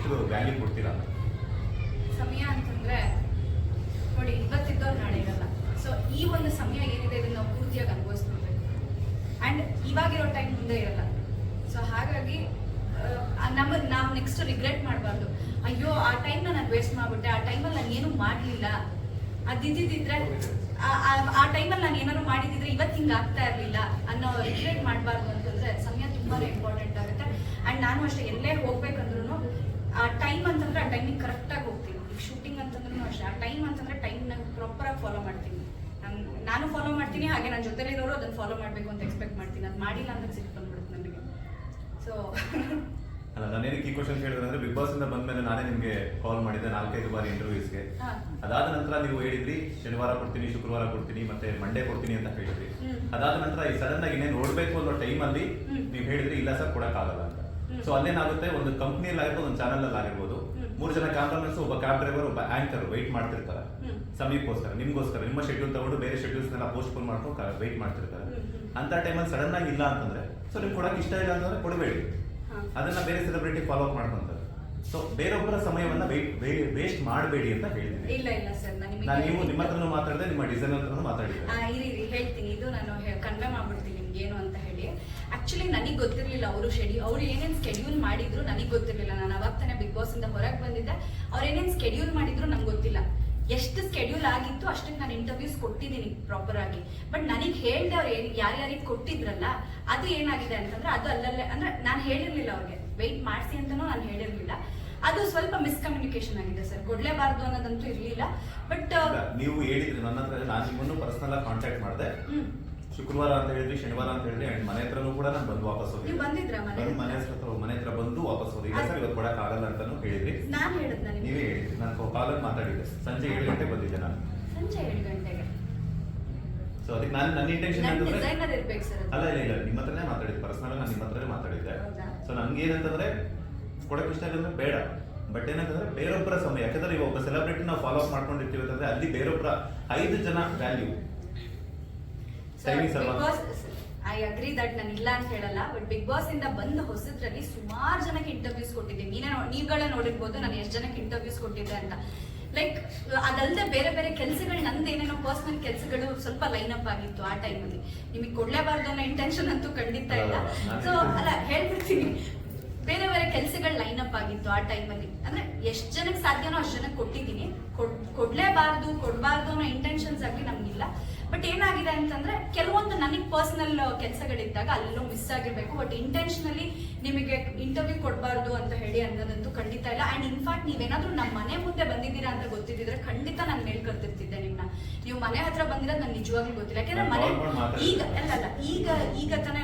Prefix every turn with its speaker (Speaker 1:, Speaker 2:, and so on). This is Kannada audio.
Speaker 1: ಎಷ್ಟು ವ್ಯಾಲ್ಯೂ ಕೊಡ್ತೀರಾ?
Speaker 2: ಸಮಯ ಅಂತಂದ್ರೆ ನೋಡಿ, ಇವತ್ತಿದ್ದವ್ರು ನಾಳೆ ಇರಲ್ಲ. ಸೊ ಈ ಒಂದು ಸಮಯ ಏನಿದೆ ಇದನ್ನ ನಾವು ಪೂರ್ತಿಯಾಗಿ ಅನುಭವಿಸ್ಕೊಳ್ಬೇಕು. ಆ್ಯಂಡ್ ಇವಾಗಿರೋ ಟೈಮ್ ಮುಂದೆ ಇರಲ್ಲ. ಸೊ ಹಾಗಾಗಿ ನಾವು ನೆಕ್ಸ್ಟ್ ರಿಗ್ರೆಟ್ ಮಾಡಬಾರ್ದು. ಅಯ್ಯೋ ಆ ಟೈಮ್ನ ನಾನು ವೇಸ್ಟ್ ಮಾಡಿಬಿಟ್ಟೆ, ಆ ಟೈಮಲ್ಲಿ ನಾನು ಏನೂ ಮಾಡಲಿಲ್ಲ, ಅದಿದ್ದಿದ್ರೆ ಆ ಟೈಮಲ್ಲಿ ನಾನು ಏನಾದ್ರು ಮಾಡಿದಿದ್ರೆ ಇವತ್ತು ಹಿಂಗೆ ಆಗ್ತಾ ಇರಲಿಲ್ಲ ಅನ್ನೋ ರಿಗ್ರೆಟ್ ಮಾಡಬಾರ್ದು. ಅಂತಂದ್ರೆ ಸಮಯ ತುಂಬಾ ಇಂಪಾರ್ಟೆಂಟ್ ಆಗುತ್ತೆ. ಆ್ಯಂಡ್ ನಾನು ಅಷ್ಟೇ ಎಲ್ಲೇ ಹೋಗ್ಬೇಕಂದ್ರೂ ಆ ಟೈಮ್ ಅಂತಂದ್ರೆ ಆ ಟೈಮಿಗೆ ಕರೆಕ್ಟಾಗಿ ಹೋಗ್ತೀನಿ. ಈಗ ಶೂಟಿಂಗ್ ಅಂತಂದ್ರೂ ಅಷ್ಟೇ ಆ ಟೈಮ್ ಅಂತಂದ್ರೆ ಟೈಮ್ ನಾನು ಪ್ರಾಪರಾಗಿ ಫಾಲೋ ಮಾಡ್ತೀನಿ. ನಾನು ಫಾಲೋ ಮಾಡ್ತೀನಿ, ಹಾಗೆ ನನ್ನ ಜೊತೆಲಿರೋರು ಅದನ್ನು ಫಾಲೋ ಮಾಡಬೇಕು ಅಂತ ಎಕ್ಸ್ಪೆಕ್ಟ್ ಮಾಡ್ತೀನಿ. ಅದು ಮಾಡಿಲ್ಲ ಅಂತ ಸಿಟ್ಟು ಬಂದ್ಬಿಡುತ್ತೆ ನನಗೆ. ಸೊ
Speaker 1: ಅಲ್ಲ, ನಾನೇನಕ್ಕೆ ಈ ಕ್ವಶನ್ ಕೇಳಿದ್ರೆ ಅಂದ್ರೆ ಬಿಗ್ ಬಾಸ್ ಇಂದ ಬಂದ್ಮೇಲೆ ನಾನೇ ನಿಮ್ಗೆ ಕಾಲ್ ಮಾಡಿದ್ದೆ 4-5 ಬಾರಿ ಇಂಟರ್ವ್ಯೂಸ್ಗೆ. ಅದಾದ ನಂತರ ನೀವು ಹೇಳಿದ್ರಿ ಶನಿವಾರ ಕೊಡ್ತೀನಿ, ಶುಕ್ರವಾರ ಕೊಡ್ತೀನಿ, ಮತ್ತೆ ಮಂಡೇ ಕೊಡ್ತೀನಿ ಅಂತ ಹೇಳಿದ್ರಿ. ಅದಾದ ನಂತರ ಈ ಸಡನ್ ಆಗಿ ಇನ್ನೇನು ನೋಡ್ಬೇಕು ಅನ್ನೋ ಟೈಮ್ ಅಲ್ಲಿ ನೀವು ಹೇಳಿದ್ರಿ ಇಲ್ಲ ಸರ್ ಕೊಡಕ್ಕಾಗಲ್ಲ ಅಂತ. ಸೊ ಅಲ್ಲೇನಾಗುತ್ತೆ, ಒಂದು ಕಂಪ್ನಿಯಲ್ಲಿ ಆಗಿರ್ಬೋದು, ಒಂದು ಚಾನಲ್ ಅಲ್ಲಿ ಆಗಿರ್ಬೋದು, 3 ಜನ ಕ್ಯಾಮ್ರಾಮನ್ಸ್, ಒಬ್ಬ ಕ್ಯಾಬ್ ಡ್ರೈವರ್, ಒಬ್ಬ ಆಂಕರ್ ವೆಯ್ಟ್ ಮಾಡ್ತಿರ್ತಾರೆ ಸಮಯಕ್ಕೋಸ್ಕರ, ನಿಮ್ಗೋಸ್ಕರ. ನಿಮ್ಮ ಶೆಡ್ಯೂಲ್ ತಗೊಂಡು ಬೇರೆ ಶೆಡ್ಯೂಲ್ಸ್ ನೆಲ್ಲ ಪೋಸ್ಟ್ಪೋನ್ ಮಾಡ್ಕೊಂಡು ವೆಯ್ಟ್ ಮಾಡ್ತಿರ್ತಾರೆ. ಅಂತ ಟೈಮಲ್ಲಿ ಸಡನ್ ಆಗಿ ಇಲ್ಲ ಅಂತಂದ್ರೆ, ಸೊ ನಿಮ್ಗೆ ಕೊಡಕ್ಕೆ ಇಷ್ಟ ಇಲ್ಲ ಅಂತಂದ್ರೆ ಕೊಡಬೇಡಿ. ಅದನ್ನ ಬೇರೆ ಸೆಲೆಬ್ರಿಟಿ ಫಾಲೋ ಅಪ್ ಮಾಡ್ಕೊಂತಾರೆ. ಸೊ ಬೇರೊಬ್ಬರ ಸಮಯವನ್ನ ವೇಸ್ಟ್ ಮಾಡಬೇಡಿ ಅಂತ ಹೇಳಿದ್ದೀನಿ.
Speaker 2: ಇಲ್ಲ ಇಲ್ಲ ಸರ್,
Speaker 1: ನೀವು ನಿಮ್ಮ ಹತ್ರನೂ ಮಾತಾಡಿದೆ, ನಿಮ್ಮ ಡಿಸೈನ್ ಹತ್ರನೂ ಮಾತಾಡಿದ್ದೆ.
Speaker 2: ಇರಿ ಹೇಳ್ತೀನಿ, ಇದು ನಾನು ಕನ್ವೆ ಮಾಡ್ಬಿಡ್ತೀನಿ ನಿಮ್ಗೆ ಏನು ಅಂತ ಹೇಳಿ. ಆಕ್ಚುಲಿ ನನಗೆ ಗೊತ್ತಿರ್ಲಿಲ್ಲ ಅವ್ರು ಏನೇನು ಸ್ಕೆಡ್ಯೂಲ್ ಮಾಡಿದ್ರು ನನಗೆ ಗೊತ್ತಿರ್ಲಿಲ್ಲ. ನಾನು ಅವಾಗ ತಾನೇ ಬಿಗ್ ಬಾಸ್ ಇಂದ ಹೊರಗೆ ಬಂದಿದ್ದೆ. ಅವ್ರು ಏನೇನು ಸ್ಕೆಡ್ಯೂಲ್ ಮಾಡಿದ್ರು ನಂಗೆ ಗೊತ್ತಿಲ್ಲ. ಎಷ್ಟು ಸ್ಕೆಡ್ಯೂಲ್ ಆಗಿತ್ತು ಅಷ್ಟಕ್ಕೆ ನಾನು ಇಂಟರ್ವ್ಯೂಸ್ ಕೊಟ್ಟಿದ್ದೀನಿ ಪ್ರಾಪರ್ ಆಗಿ. ಬಟ್ ನನಗೆ ಹೇಳ್ದೆ ಅವ್ರು ಯಾರ್ಯಾರಿಗೆ ಕೊಟ್ಟಿದ್ರಲ್ಲ, ಅದು ಏನಾಗಿದೆ ಅಂತಂದ್ರೆ ಅದು ಅಲ್ಲಲ್ಲೇ ಅಂದ್ರೆ ನಾನು ಹೇಳಿರ್ಲಿಲ್ಲ ಅವ್ರಿಗೆ ವೆಯ್ಟ್ ಮಾಡಿಸಿ ಅಂತನೂ ನಾನು ಹೇಳಿರ್ಲಿಲ್ಲ. ಅದು ಸ್ವಲ್ಪ ಮಿಸ್ಕಮ್ಯುನಿಕೇಶನ್ ಆಗಿದೆ ಸರ್. ಕೊಡ್ಲೇಬಾರ್ದು ಅನ್ನೋದಂತೂ ಇರ್ಲಿಲ್ಲ. ಬಟ್
Speaker 1: ನೀವು ಹೇಳಿದ್ರಿ ನನ್ನ ಹತ್ರ, ನಾನು ನಿಮ್ಮನ್ನು ಪರ್ಸನಲ್ ಆಗಿ ಕಾಂಟ್ಯಾಕ್ಟ್ ಮಾಡಿದೆ. ಶುಕ್ರವಾರ ಅಂತ ಹೇಳಿದ್ರಿ, ಶನಿವಾರ ಅಂತ ಹೇಳಿದ್ರಿ, ಅಂಡ್ ಮನೆ ಹತ್ರನೂ ಕೂಡ ನಾನು ಬಂದು ವಾಪಸ್ ಹೋಗಿ ಮನೆ ಹತ್ರ ಬಂದು ವಾಪಸ್ ಹೋಗಿ ಇಲ್ಲ ಸರ್ ಇವತ್ತು ಕೊಡಕ್ ಆಗಲ್ಲ ಅಂತಾನು ಹೇಳಿದ್ರಿ.
Speaker 2: ನಾನು ಹೇಳಿದ್ನ
Speaker 1: ನೀವೇ ಹೇಳಿದ್ರಿ. ನಾನು ಕಾಲಲ್ಲಿ ಮಾತಾಡಿದ್ದೆ. ಸಂಜೆ 7 ಗಂಟೆಗೆ ಬಂದಿದ್ದೆ ನಾನು.
Speaker 2: ಸಂಜೆ 7 ಗಂಟೆಗೆ.
Speaker 1: ಸೊ ಅದಕ್ಕೆ ನಾನು ನನ್ನ ಇಂಟೆನ್ಷನ್
Speaker 2: ಡಿಸೈನರ್ ಇರ್ಬೇಕು ಸರ್.
Speaker 1: ಅಲ್ಲ ಇಲ್ಲ ನಿಮ್ಮ ಹತ್ರನೇ ಮಾತಾಡಿದ್ದೆ. ಪರ್ಸನಲ್ ನಾನು ನಿಮ್ಮ ಹತ್ರನೇ ಮಾತಾಡಿದ್ದೆ. ಸೊ ನನ್ಗೆ ಏನಂತಂದ್ರೆ ಕೊಡಕ್ಕೆ ಇಷ್ಟ ಇಲ್ಲ ಬೇಡ. ಬಟ್ ಏನಂತಂದ್ರೆ ಬೇರೊಬ್ಬರ ಸಮಯ, ಯಾಕಂದ್ರೆ ಈಗ ಒಬ್ಬ ಸೆಲೆಬ್ರಿಟಿ ನಾವು ಫಾಲೋ ಅಪ್ ಮಾಡ್ಕೊಂಡಿರ್ತೀವಿ ಅಂತಂದ್ರೆ ಅಲ್ಲಿ ಬೇರೊಬ್ಬರ 5 ಜನ ವ್ಯಾಲ್ಯೂ.
Speaker 2: ಐ ಅಗ್ರಿ ದಟ್ ನಾನು ಇಲ್ಲ ಅಂತ ಹೇಳಲ್ಲ. ಬಟ್ ಬಿಗ್ ಬಾಸ್ ಇಂದ ಬಂದ ಹೊಸದ್ರಲ್ಲಿ ಸುಮಾರು ಜನಕ್ಕೆ ಇಂಟರ್ವ್ಯೂಸ್ ಕೊಟ್ಟಿದ್ದೀನಿ. ನೀವುಗಳೇ ನೋಡಿರ್ಬೋದು ನಾನು ಎಷ್ಟು ಜನಕ್ಕೆ ಇಂಟರ್ವ್ಯೂಸ್ ಕೊಟ್ಟಿದ್ದೆ ಅಂತ. ಲೈಕ್ ಅದಲ್ಲದೆ ಬೇರೆ ಬೇರೆ ಕೆಲಸಗಳು, ನಂದೇನೇನೋ ಪರ್ಸನಲ್ ಕೆಲಸಗಳು ಸ್ವಲ್ಪ ಲೈನ್ ಅಪ್ ಆಗಿತ್ತು ಆ ಟೈಮಲ್ಲಿ. ನಿಮಗೆ ಕೊಡ್ಲೇಬಾರ್ದು ಅನ್ನೋ ಇಂಟೆನ್ಷನ್ ಅಂತೂ ಖಂಡಿತ ಇಲ್ಲ. ಸೊ ಅಲ್ಲ ಹೇಳ್ಬಿಡ್ತೀನಿ, ಬೇರೆ ಬೇರೆ ಕೆಲಸಗಳು ಲೈನ್ ಅಪ್ ಆಗಿತ್ತು ಆ ಟೈಮಲ್ಲಿ. ಅಂದ್ರೆ ಎಷ್ಟು ಜನಕ್ಕೆ ಸಾಧ್ಯನೋ ಅಷ್ಟು ಜನಕ್ಕೆ ಕೊಟ್ಟಿದ್ದೀನಿ. ಕೊಡ್ಲೇಬಾರ್ದು ಕೊಡಬಾರ್ದು ಅನ್ನೋ ಇಂಟೆನ್ಷನ್ಸ್ ಆಗಿ ನಮ್ಗಿಲ್ಲ. ಬಟ್ ಏನಾಗಿದೆ ಅಂತಂದ್ರೆ ಕೆಲವೊಂದು ನನಗೆ ಪರ್ಸನಲ್ ಕೆಲಸಗಳಿದ್ದಾಗ ಅಲ್ಲೆಲ್ಲೋ ಮಿಸ್ ಆಗಿರ್ಬೇಕು. ಬಟ್ ಇಂಟೆನ್ಷನಲಿ ನಿಮಗೆ ಇಂಟರ್ವ್ಯೂ ಕೊಡಬಾರ್ದು ಅಂತ ಹೇಳಿ ಅನ್ನೋದಂತೂ ಖಂಡಿತ ಇಲ್ಲ. ಅಂಡ್ ಇನ್ಫ್ಯಾಕ್ಟ್ ನೀವೇನಾದ್ರೂ ನಮ್ಮ ಮನೆ ಮುಂದೆ ಬಂದಿದ್ದೀರಾ ಅಂತ ಗೊತ್ತಿದ್ರೆ ಖಂಡಿತ ನಾನು ಮೇಲ್ ಕರ್ತಿರ್ತಿದ್ದೆ ನಿಮ್ನ. ನೀವು ಮನೆ ಹತ್ರ ಬಂದಿರೋದು ನನ್ಗೆ ನಿಜವಾಗ್ಲೂ ಗೊತ್ತಿಲ್ಲ. ಯಾಕಂದ್ರೆ ಮನೆ ಈಗ ತಾನೇ